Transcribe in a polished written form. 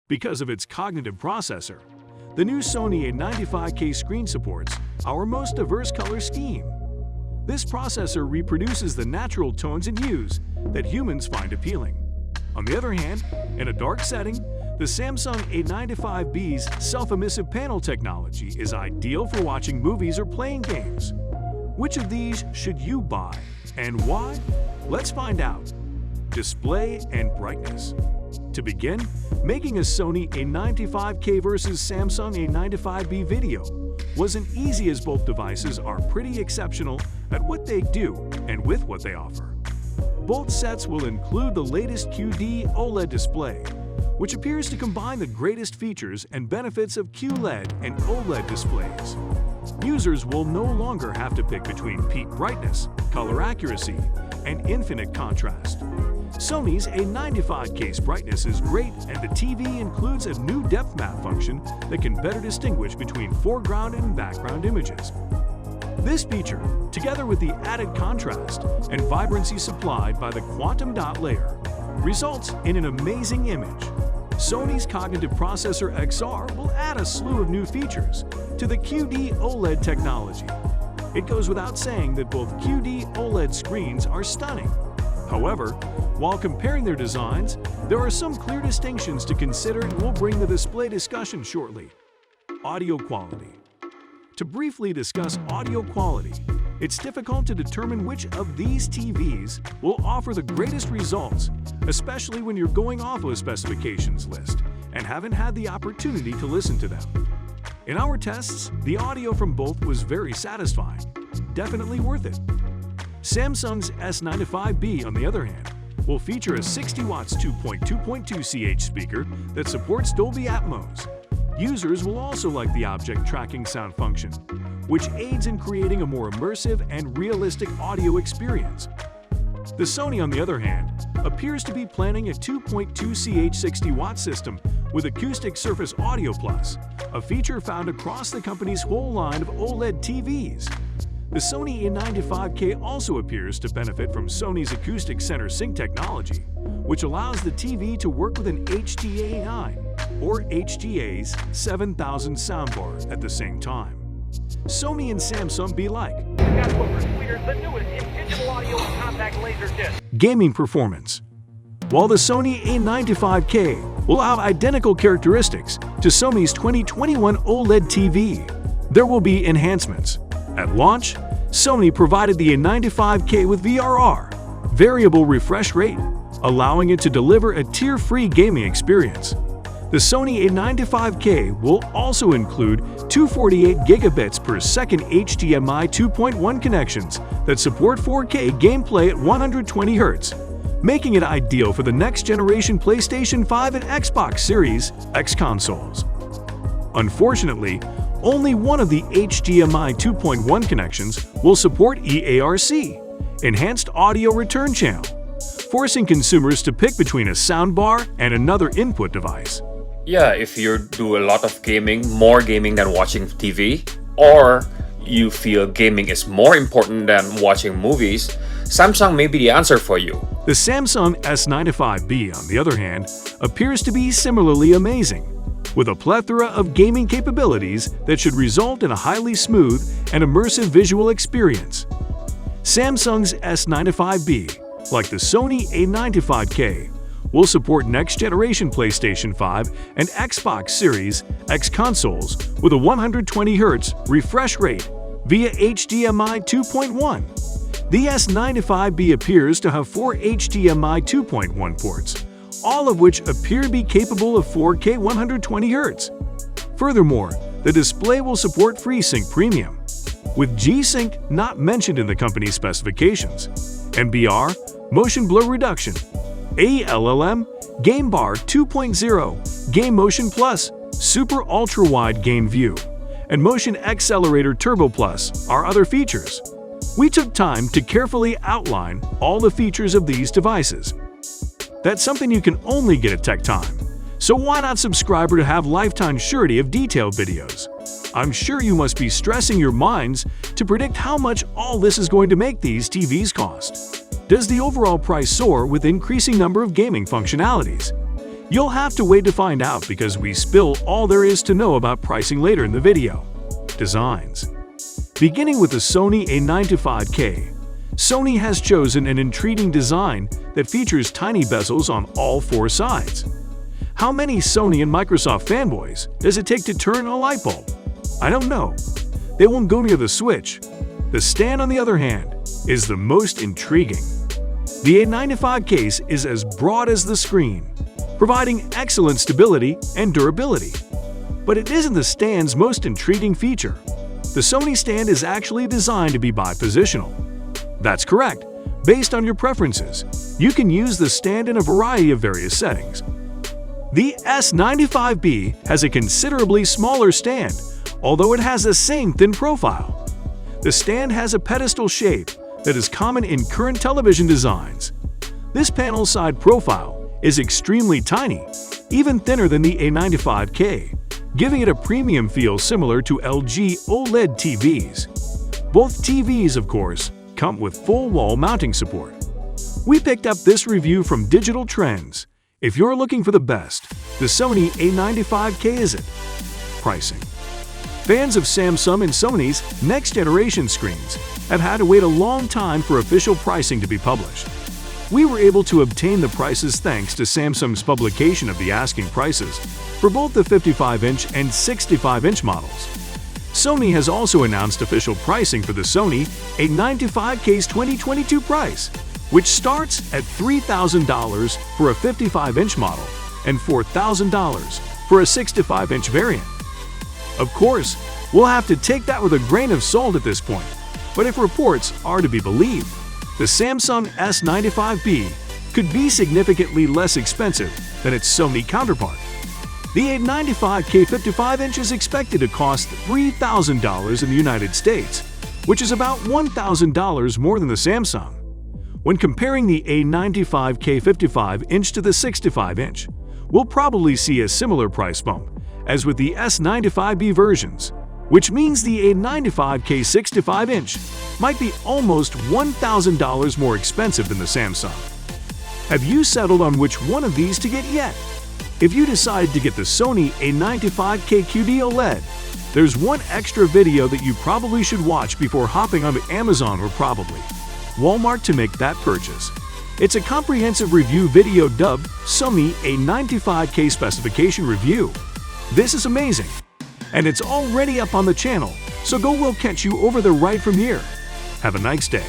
Because of its cognitive processor, the new Sony A95K screen supports our most diverse color scheme. This processor reproduces the natural tones and hues that humans find appealing. On the other hand, in a dark setting, the Samsung A95B's self-emissive panel technology is ideal for watching movies or playing games. Which of these should you buy and why? Let's find out. Display and brightness. To begin, making a Sony A95K versus Samsung A95B video wasn't easy as both devices are pretty exceptional at what they do and with what they offer. Both sets will include the latest QD OLED display, which appears to combine the greatest features and benefits of QLED and OLED displays. Users will no longer have to pick between peak brightness, color accuracy, and infinite contrast. Sony's A95K's brightness is great, and the TV includes a new depth map function that can better distinguish between foreground and background images. This feature, together with the added contrast and vibrancy supplied by the quantum dot layer, results in an amazing image. Sony's cognitive processor XR will add a slew of new features to the QD OLED technology. It goes without saying that both QD OLED screens are stunning. However, while comparing their designs, there are some clear distinctions to consider, and we'll bring the display discussion shortly. Audio quality. To briefly discuss audio quality, it's difficult to determine which of these TVs will offer the greatest results, especially when you're going off of a specifications list and haven't had the opportunity to listen to them. In our tests, the audio from both was very satisfying, definitely worth it. Samsung's S95B, on the other hand, will feature a 60 watts 2.2.2 CH speaker that supports Dolby Atmos. Users will also like the object tracking sound function, which aids in creating a more immersive and realistic audio experience. The Sony, on the other hand, appears to be planning a 2.2 CH 60 watt system with Acoustic Surface Audio Plus, a feature found across the company's whole line of OLED TVs. The Sony A95K also appears to benefit from Sony's Acoustic Center Sync technology, which allows the TV to work with an HDA9 or HDA's 7000 soundbar at the same time. Sony and Samsung be like. The newest impeccable audio and compact laser disc. Gaming performance. While the Sony A95K will have identical characteristics to Sony's 2021 OLED TV, there will be enhancements. At launch, Sony provided the A95K with VRR, variable refresh rate, allowing it to deliver a tier-free gaming experience. The Sony A95K will also include 248 gigabits per second HDMI 2.1 connections that support 4K gameplay at 120 Hz, making it ideal for the next-generation PlayStation 5 and Xbox Series X consoles. Unfortunately, only one of the HDMI 2.1 connections will support EARC, Enhanced Audio Return Channel, forcing consumers to pick between a soundbar and another input device. Yeah, if you do a lot of gaming, more gaming than watching TV, or you feel gaming is more important than watching movies, Samsung may be the answer for you. The Samsung S95B, on the other hand, appears to be similarly amazing, with a plethora of gaming capabilities that should result in a highly smooth and immersive visual experience. Samsung's S95B, like the Sony A95K, will support next-generation PlayStation 5 and Xbox Series X consoles with a 120 Hz refresh rate via HDMI 2.1. The S95B appears to have 4 HDMI 2.1 ports, all of which appear to be capable of 4K 120 Hz. Furthermore, the display will support FreeSync Premium, with G-Sync not mentioned in the company's specifications, MBR, Motion Blur Reduction, ALLM, Game Bar 2.0, Game Motion Plus, Super Ultra Wide Gain View, and Motion Accelerator Turbo Plus are other features. We took time to carefully outline all the features of these devices. That's something you can only get at Tech Time, so why not subscribe to have lifetime surety of detailed videos? I'm sure you must be stressing your minds to predict how much all this is going to make these TVs cost. Does the overall price soar with increasing number of gaming functionalities? You'll have to wait to find out because we spill all there is to know about pricing later in the video. Designs. Beginning with the Sony A95K, Sony has chosen an intriguing design that features tiny bezels on all four sides. How many Sony and Microsoft fanboys does it take to turn a light bulb? I don't know. They won't go near the switch. The stand, on the other hand, is the most intriguing. The A95 case is as broad as the screen, providing excellent stability and durability. But it isn't the stand's most intriguing feature. The Sony stand is actually designed to be bipositional. That's correct. Based on your preferences, you can use the stand in a variety of various settings. The S95B has a considerably smaller stand, although it has the same thin profile. The stand has a pedestal shape that is common in current television designs. This panel side profile is extremely tiny, even thinner than the A95K, giving it a premium feel similar to LG OLED TVs. Both TVs, of course, come with full wall mounting support. We picked up this review from Digital Trends. If you're looking for the best, the Sony A95K is it. Pricing. Fans of Samsung and Sony's next-generation screens have had to wait a long time for official pricing to be published. We were able to obtain the prices thanks to Samsung's publication of the asking prices for both the 55-inch and 65-inch models. Sony has also announced official pricing for the Sony A95K's 2022 price, which starts at $3,000 for a 55-inch model and $4,000 for a 65-inch variant. Of course, we'll have to take that with a grain of salt at this point, but if reports are to be believed, the Samsung S95B could be significantly less expensive than its Sony counterpart. The A95K 55-inch is expected to cost $3,000 in the United States, which is about $1,000 more than the Samsung. When comparing the A95K 55-inch to the 65-inch, we'll probably see a similar price bump as with the S95B versions, which means the A95K 65-inch might be almost $1,000 more expensive than the Samsung. Have you settled on which one of these to get yet? If you decide to get the Sony A95K QD OLED, there's one extra video that you probably should watch before hopping onto Amazon or probably Walmart to make that purchase. It's a comprehensive review video dubbed Sony A95K Specification Review. This is amazing, and it's already up on the channel, so we'll catch you over there right from here. Have a nice day.